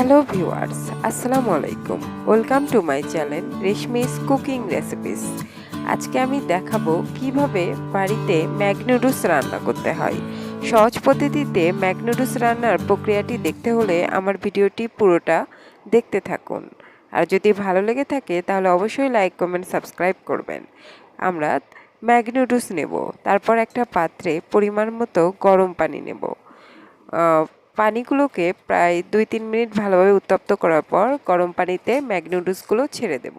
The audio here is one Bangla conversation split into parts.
হ্যালো ভিউয়ার্স, আসসালামু আলাইকুম। Welcome to my channel Reshmi's cooking recipes. আজকে আমি দেখাবো কিভাবে বাড়িতে ম্যাগি নুডলস রান্না করতে হয়। সহজ পদ্ধতিতে ম্যাগি নুডলস রান্নার প্রক্রিয়াটি দেখতে হলে আমার ভিডিওটি পুরোটা দেখতে থাকুন। আর যদি ভালো লেগে থাকে তাহলে অবশ্যই লাইক, কমেন্ট, সাবস্ক্রাইব করবেন। আমরা ম্যাগি নুডলস নেব, তারপর একটা পাত্রে পরিমাণ মতো গরম পানি নেব। পানিগুলোকে প্রায় 2-3 মিনিট ভালোভাবে উত্তপ্ত করার পর গরম পানিতে ম্যাগি নুডলসগুলো ছেড়ে দেব।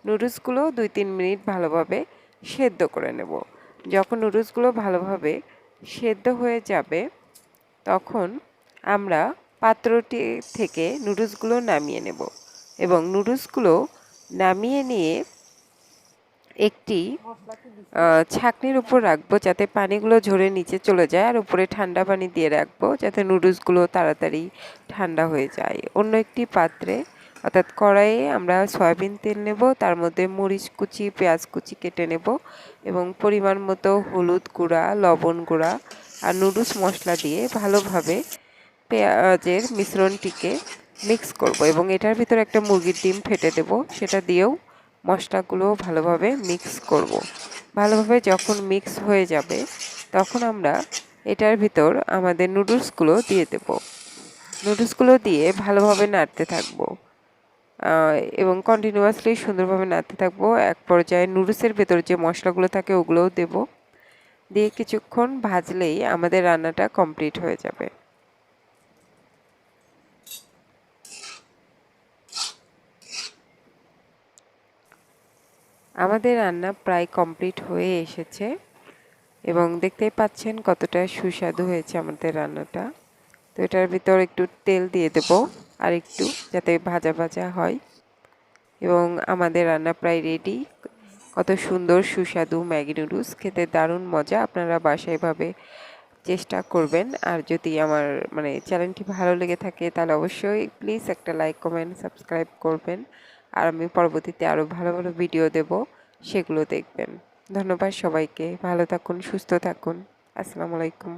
নুডলসগুলো 2-3 মিনিট ভালোভাবে সেদ্ধ করে নেব। যখন নুডলসগুলো ভালোভাবে সেদ্ধ হয়ে যাবে তখন আমরা পাত্রটি থেকে নুডলসগুলো নামিয়ে নেব এবং নুডলসগুলো নামিয়ে নিয়ে একটি ছাঁকনির উপর রাখবো যাতে পানিগুলো ঝরে নিচে চলে যায়, আর উপরে ঠান্ডা পানি দিয়ে রাখবো যাতে নুডলসগুলো তাড়াতাড়ি ঠান্ডা হয়ে যায়। অন্য একটি পাত্রে অর্থাৎ কড়াইয়ে আমরা সয়াবিন তেল নেব, তার মধ্যে মরিচ কুচি, পেঁয়াজ কুচি কেটে নেব এবং পরিমাণ মতো হলুদ গুঁড়া, লবণ গুঁড়া আর নুডলস মশলা দিয়ে ভালোভাবে পেঁয়াজের মিশ্রণটিকে মিক্স করব এবং এটার ভিতরে একটা মুরগির ডিম ফেটে দেব, সেটা দিয়েও মশলাগুলো ভালোভাবে মিক্স করব। ভালোভাবে যখন মিক্স হয়ে যাবে তখন আমরা এটার ভিতর আমাদের নুডলসগুলো দিয়ে দেব। নুডলসগুলো দিয়ে ভালোভাবে নাড়তে থাকবো এবং কন্টিনিউয়াসলি সুন্দরভাবে নাড়তে থাকবো। এক পর্যায়ে নুডলসের ভেতর যে মশলাগুলো থাকে ওগুলোও দেব, দিয়ে কিছুক্ষণ ভাজলেই আমাদের রান্নাটা কমপ্লিট হয়ে যাবে। আমাদের রান্না প্রায় কমপ্লিট হয়ে এসেছে এবং দেখতেই পাচ্ছেন কতটা সুস্বাদু হয়েছে আমাদের রান্নাটা। তো এটার ভিতর একটু তেল দিয়ে দেব আর একটু, যাতে ভাজা ভাজা হয়। এবং আমাদের রান্না প্রায় রেডি। কত সুন্দর সুস্বাদু ম্যাগি নুডলস, খেতে দারুণ মজা। আপনারা বাসায় এভাবে চেষ্টা করবেন। আর যদি আমার চ্যানেলটি ভালো লেগে থাকে তাহলে অবশ্যই প্লিজ একটা লাইক, কমেন্ট, সাবস্ক্রাইব করবেন। আর আমি পরবর্তীতে আরও ভালো ভালো ভিডিও দেব, সেগুলো দেখবেন। ধন্যবাদ সবাইকে। ভালো থাকুন, সুস্থ থাকুন। আসসালামু আলাইকুম।